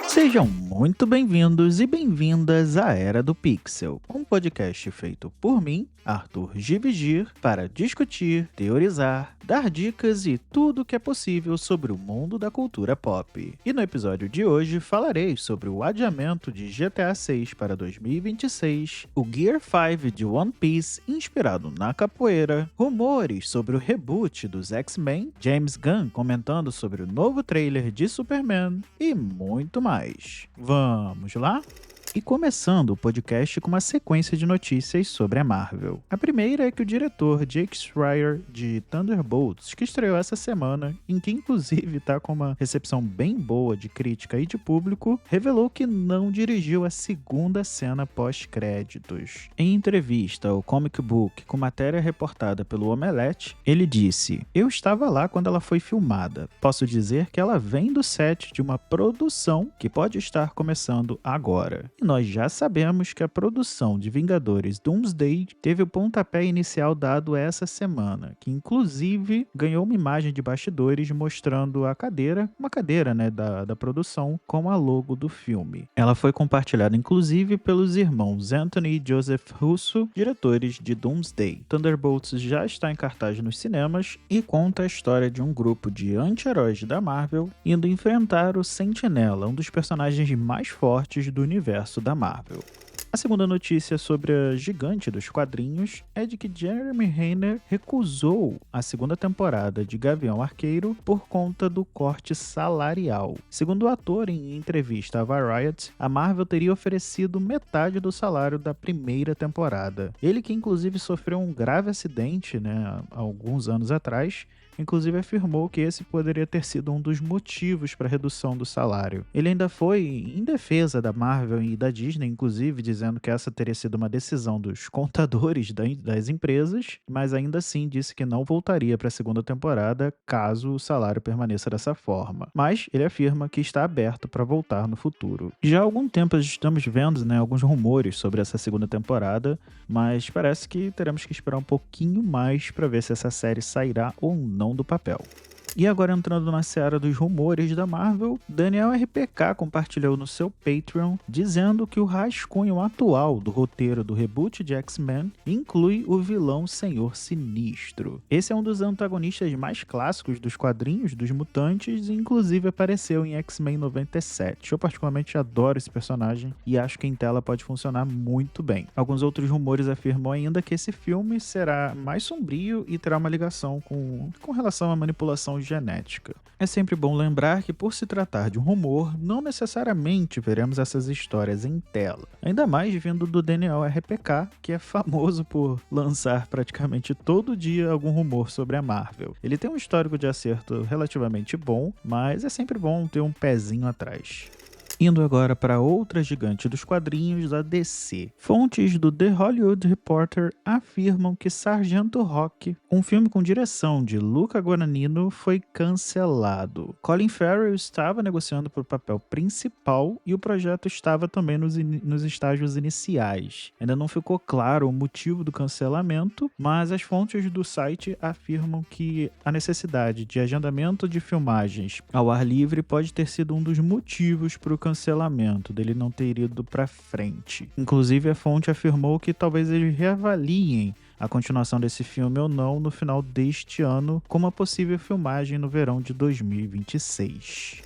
Sejam muito bem-vindos e bem-vindas à Era do Pixel, um podcast feito por mim, Arthur Gibigir, para discutir, teorizar, dar dicas e tudo o que é possível sobre o mundo da cultura pop. E no episódio de hoje falarei sobre o adiamento de GTA 6 para 2026, o Gear 5 de One Piece inspirado na capoeira, rumores sobre o reboot dos X-Men, James Gunn comentando sobre o novo trailer de Superman e muito mais. Vamos lá? E começando o podcast com uma sequência de notícias sobre a Marvel. A primeira é que o diretor Jake Schreier de Thunderbolts, que estreou essa semana, em que inclusive está com uma recepção bem boa de crítica e de público, revelou que não dirigiu a segunda cena pós-créditos. Em entrevista ao Comic Book com matéria reportada pelo Omelete, ele disse: "Eu estava lá quando ela foi filmada. Posso dizer que ela vem do set de uma produção que pode estar começando agora. Nós já sabemos que a produção de Vingadores Doomsday teve o pontapé inicial dado essa semana, que inclusive ganhou uma imagem de bastidores mostrando a cadeira, uma cadeira da produção, com a logo do filme. Ela foi compartilhada inclusive pelos irmãos Anthony e Joseph Russo, diretores de Doomsday. Thunderbolts já está em cartaz nos cinemas e conta a história de um grupo de anti-heróis da Marvel indo enfrentar o Sentinela, um dos personagens mais fortes do universo da Marvel. A segunda notícia sobre a gigante dos quadrinhos é de que Jeremy Renner recusou a segunda temporada de Gavião Arqueiro por conta do corte salarial. Segundo o ator em entrevista à Variety, a Marvel teria oferecido metade do salário da primeira temporada. Ele que inclusive sofreu um grave acidente, há alguns anos atrás, inclusive afirmou que esse poderia ter sido um dos motivos para a redução do salário. Ele ainda foi em defesa da Marvel e da Disney, inclusive dizendo que essa teria sido uma decisão dos contadores das empresas, mas ainda assim disse que não voltaria para a segunda temporada caso o salário permaneça dessa forma. Mas ele afirma que está aberto para voltar no futuro. Já há algum tempo estamos vendo alguns rumores sobre essa segunda temporada, mas parece que teremos que esperar um pouquinho mais para ver se essa série sairá ou não do papel. E agora entrando na seara dos rumores da Marvel, Daniel RPK compartilhou no seu Patreon dizendo que o rascunho atual do roteiro do reboot de X-Men inclui o vilão Senhor Sinistro. Esse é um dos antagonistas mais clássicos dos quadrinhos dos mutantes e inclusive apareceu em X-Men 97. Eu particularmente adoro esse personagem e acho que em tela pode funcionar muito bem. Alguns outros rumores afirmam ainda que esse filme será mais sombrio e terá uma ligação com relação à manipulação genética. É sempre bom lembrar que, por se tratar de um rumor, não necessariamente veremos essas histórias em tela. Ainda mais vindo do Daniel RPK, que é famoso por lançar praticamente todo dia algum rumor sobre a Marvel. Ele tem um histórico de acerto relativamente bom, mas é sempre bom ter um pezinho atrás. Indo agora para outra gigante dos quadrinhos, a DC. Fontes do The Hollywood Reporter afirmam que Sargento Rock, um filme com direção de Luca Guadagnino, foi cancelado. Colin Farrell estava negociando por papel principal e o projeto estava também nos estágios iniciais. Ainda não ficou claro o motivo do cancelamento, mas as fontes do site afirmam que a necessidade de agendamento de filmagens ao ar livre pode ter sido um dos motivos para o cancelamento dele não ter ido para frente. Inclusive, a fonte afirmou que talvez eles reavaliem a continuação desse filme ou não no final deste ano, com uma possível filmagem no verão de 2026.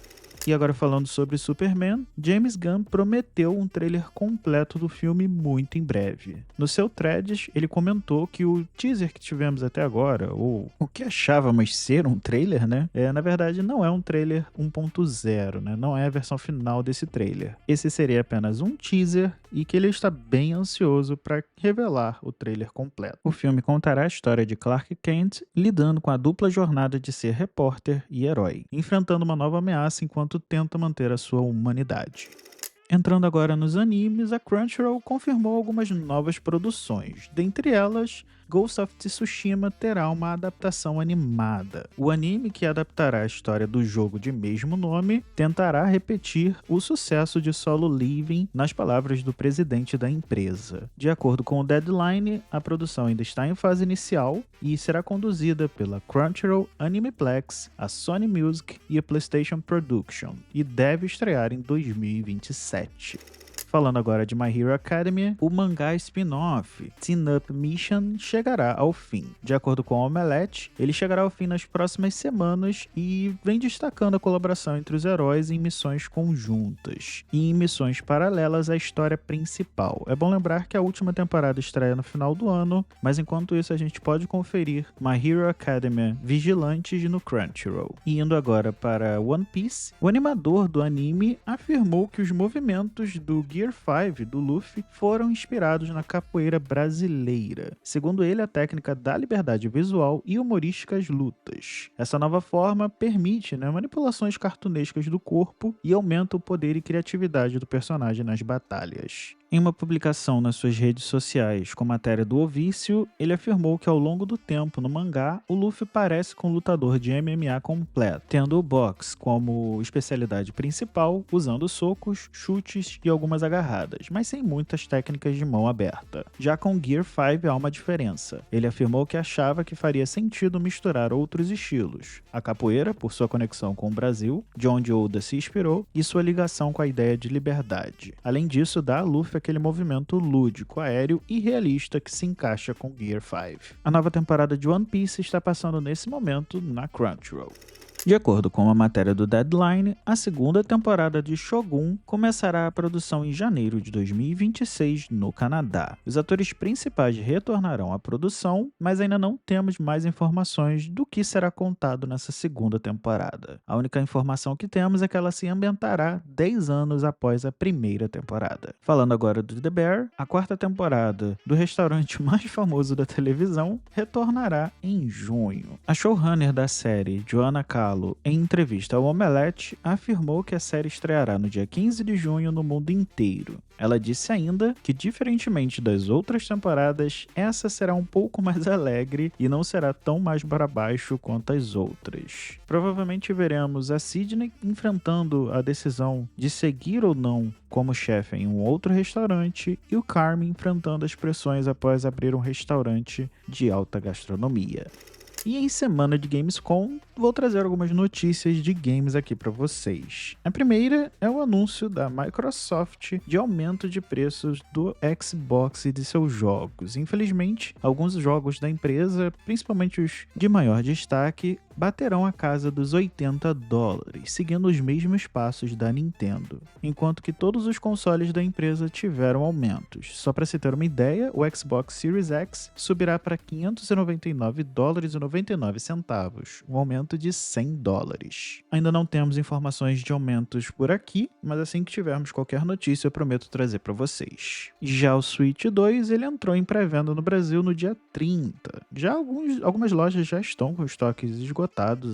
E agora falando sobre Superman, James Gunn prometeu um trailer completo do filme muito em breve. No seu Threads, ele comentou que o teaser que tivemos até agora, ou o que achávamos ser um trailer, na verdade não é um trailer 1.0, não é a versão final desse trailer. Esse seria apenas um teaser e que ele está bem ansioso para revelar o trailer completo. O filme contará a história de Clark Kent lidando com a dupla jornada de ser repórter e herói, enfrentando uma nova ameaça enquanto tenta manter a sua humanidade. Entrando agora nos animes, a Crunchyroll confirmou algumas novas produções, dentre elas Ghost of Tsushima terá uma adaptação animada. O anime, que adaptará a história do jogo de mesmo nome, tentará repetir o sucesso de Solo Leveling nas palavras do presidente da empresa. De acordo com o Deadline, a produção ainda está em fase inicial e será conduzida pela Crunchyroll, Animeplex, a Sony Music e a PlayStation Production, e deve estrear em 2027. Falando agora de My Hero Academia, o mangá spin-off Teen Up Mission chegará ao fim. De acordo com o Omelete, ele chegará ao fim nas próximas semanas e vem destacando a colaboração entre os heróis em missões conjuntas e em missões paralelas à história principal. É bom lembrar que a última temporada estreia no final do ano, mas enquanto isso a gente pode conferir My Hero Academia Vigilantes no Crunchyroll. E indo agora para One Piece, o animador do anime afirmou que os movimentos do Gear 5 do Luffy foram inspirados na capoeira brasileira. Segundo ele, a técnica dá liberdade visual e humorística às lutas. Essa nova forma permite manipulações cartunescas do corpo e aumenta o poder e criatividade do personagem nas batalhas. Em uma publicação nas suas redes sociais com matéria do Ovício, ele afirmou que ao longo do tempo no mangá, o Luffy parece com um lutador de MMA completo, tendo o boxe como especialidade principal, usando socos, chutes e algumas agarradas, mas sem muitas técnicas de mão aberta. Já com Gear 5 há uma diferença. Ele afirmou que achava que faria sentido misturar outros estilos, a capoeira por sua conexão com o Brasil, de onde Oda se inspirou, e sua ligação com a ideia de liberdade. Além disso, dá a Luffy aquele movimento lúdico, aéreo e realista que se encaixa com Gear 5. A nova temporada de One Piece está passando nesse momento na Crunchyroll. De acordo com uma matéria do Deadline, a segunda temporada de Shogun começará a produção em janeiro de 2026 no Canadá. Os atores principais retornarão à produção, mas ainda não temos mais informações do que será contado nessa segunda temporada. A única informação que temos é que ela se ambientará 10 anos após a primeira temporada. Falando agora do The Bear, a quarta temporada do restaurante mais famoso da televisão retornará em junho. A showrunner da série, Joanna Kahlo, em entrevista ao Omelete, afirmou que a série estreará no dia 15 de junho no mundo inteiro. Ela disse ainda que, diferentemente das outras temporadas, essa será um pouco mais alegre e não será tão mais para baixo quanto as outras. Provavelmente veremos a Sydney enfrentando a decisão de seguir ou não como chefe em um outro restaurante e o Carmen enfrentando as pressões após abrir um restaurante de alta gastronomia. E em semana de Gamescom, vou trazer algumas notícias de games aqui para vocês. A primeira é o anúncio da Microsoft de aumento de preços do Xbox e de seus jogos. Infelizmente, alguns jogos da empresa, principalmente os de maior destaque, baterão a casa dos $80, seguindo os mesmos passos da Nintendo, enquanto que todos os consoles da empresa tiveram aumentos. Só para se ter uma ideia, o Xbox Series X subirá para $599,99, um aumento de $100. Ainda não temos informações de aumentos por aqui, mas assim que tivermos qualquer notícia eu prometo trazer para vocês. Já o Switch 2, ele entrou em pré-venda no Brasil no dia 30. Já algumas lojas já estão com estoques esgotados.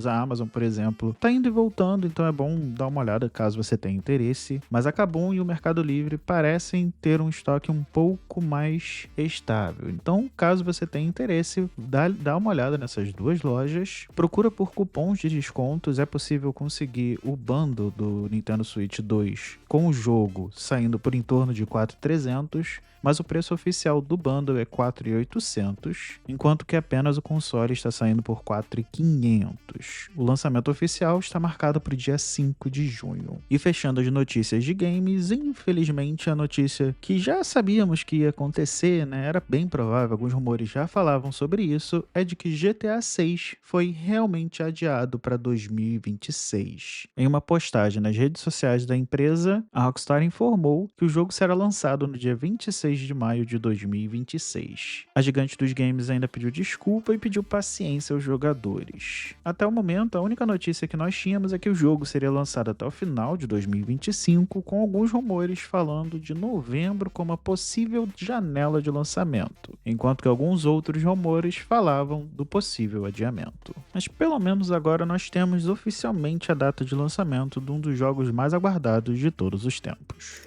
A Amazon, por exemplo, está indo e voltando, então é bom dar uma olhada caso você tenha interesse. Mas a Kabum e o Mercado Livre parecem ter um estoque um pouco mais estável. Então, caso você tenha interesse, dá uma olhada nessas duas lojas. Procura por cupons de descontos. É possível conseguir o bundle do Nintendo Switch 2 com o jogo saindo por em torno de $4.300, mas o preço oficial do bundle é $4.800, enquanto que apenas o console está saindo por $4.500. O lançamento oficial está marcado para o dia 5 de junho. E fechando as notícias de games, infelizmente a notícia que já sabíamos que ia acontecer, era bem provável, alguns rumores já falavam sobre isso, é de que GTA 6 foi realmente adiado para 2026. Em uma postagem nas redes sociais da empresa, a Rockstar informou que o jogo será lançado no dia 26 de maio de 2026. A gigante dos games ainda pediu desculpa e pediu paciência aos jogadores. Até o momento, a única notícia que nós tínhamos é que o jogo seria lançado até o final de 2025, com alguns rumores falando de novembro como a possível janela de lançamento, enquanto que alguns outros rumores falavam do possível adiamento. Mas pelo menos agora nós temos oficialmente a data de lançamento de um dos jogos mais aguardados de todos os tempos.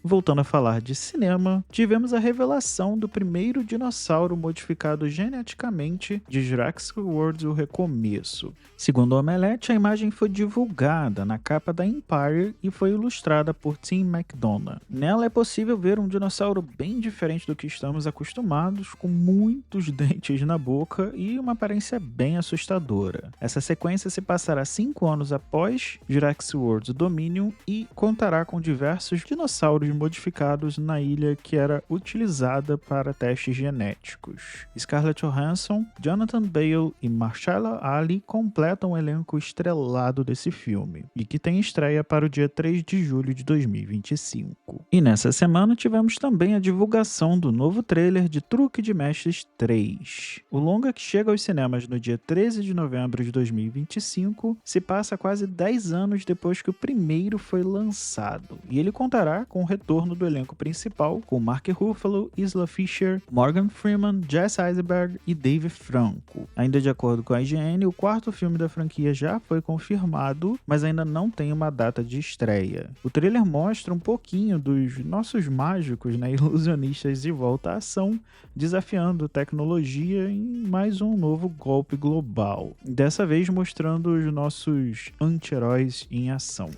Voltando a falar de cinema, tivemos a revelação do primeiro dinossauro modificado geneticamente de Jurassic World: O Recomeço. Segundo o Omelete, a imagem foi divulgada na capa da Empire e foi ilustrada por Tim McDonough. Nela é possível ver um dinossauro bem diferente do que estamos acostumados, com muitos dentes na boca e uma aparência bem assustadora. Essa sequência se passará 5 anos após Jurassic World Dominion e contará com diversos dinossauros modificados na ilha que era utilizada para testes genéticos. Scarlett Johansson, Jonathan Bale e Mahershala Ali completam o elenco estrelado desse filme, e que tem estreia para o dia 3 de julho de 2025. E nessa semana tivemos também a divulgação do novo trailer de Truque de Mestres 3. O longa, que chega aos cinemas no dia 13 de novembro de 2025, se passa quase 10 anos depois que o primeiro foi lançado, e ele contará com o retorno do elenco principal, com Mark Ruffalo, Isla Fisher, Morgan Freeman, Jesse Eisenberg e Dave Franco. Ainda de acordo com a IGN, o quarto filme da franquia já foi confirmado, mas ainda não tem uma data de estreia. O trailer mostra um pouquinho dos nossos mágicos, ilusionistas de volta à ação, desafiando tecnologia em mais um novo golpe global. Dessa vez mostrando os nossos anti-heróis em ação.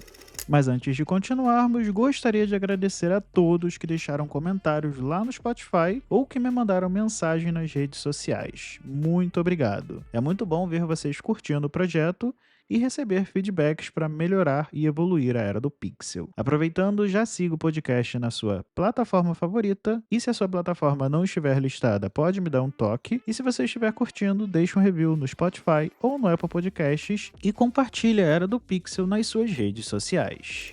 Mas antes de continuarmos, gostaria de agradecer a todos que deixaram comentários lá no Spotify ou que me mandaram mensagem nas redes sociais. Muito obrigado. É muito bom ver vocês curtindo o projeto e receber feedbacks para melhorar e evoluir a Era do Pixel. Aproveitando, já siga o podcast na sua plataforma favorita, e se a sua plataforma não estiver listada, pode me dar um toque, e se você estiver curtindo, deixe um review no Spotify ou no Apple Podcasts e compartilhe a Era do Pixel nas suas redes sociais.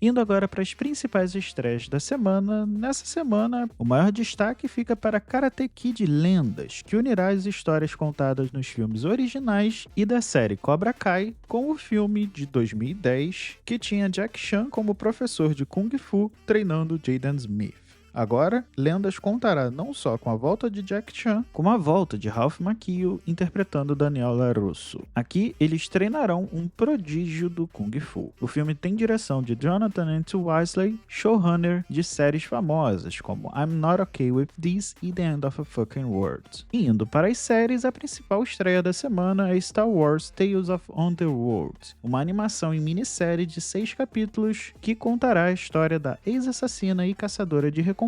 Indo agora para as principais estreias da semana, nessa semana o maior destaque fica para Karate Kid Lendas, que unirá as histórias contadas nos filmes originais e da série Cobra Kai com o filme de 2010, que tinha Jack Chan como professor de Kung Fu treinando Jaden Smith. Agora, Lendas contará não só com a volta de Jack Chan, como a volta de Ralph Macchio interpretando Daniel LaRusso. Aqui, eles treinarão um prodígio do Kung Fu. O filme tem direção de Jonathan N.T. Wesley, showrunner de séries famosas como I'm Not Okay With This e The End of a Fucking World. E indo para as séries, a principal estreia da semana é Star Wars Tales of Underworld, uma animação em minissérie de 6 capítulos que contará a história da ex-assassina e caçadora de recompensas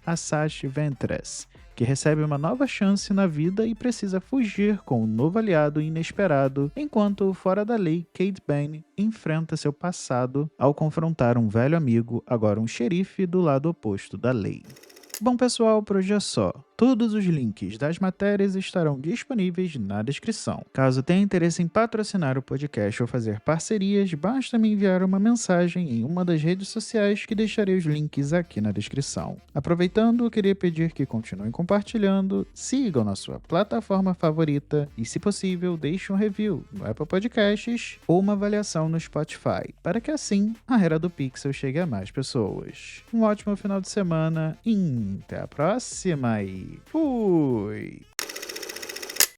Asajj Ventress, que recebe uma nova chance na vida e precisa fugir com um novo aliado inesperado, enquanto fora da lei, Cad Bane enfrenta seu passado ao confrontar um velho amigo, agora um xerife do lado oposto da lei. Bom pessoal, por hoje é só. Todos os links das matérias estarão disponíveis na descrição. Caso tenha interesse em patrocinar o podcast ou fazer parcerias, basta me enviar uma mensagem em uma das redes sociais que deixarei os links aqui na descrição. Aproveitando, eu queria pedir que continuem compartilhando, sigam na sua plataforma favorita e, se possível, deixem um review no Apple Podcasts ou uma avaliação no Spotify, para que assim a Era do Pixel chegue a mais pessoas. Um ótimo final de semana e até a próxima e fui!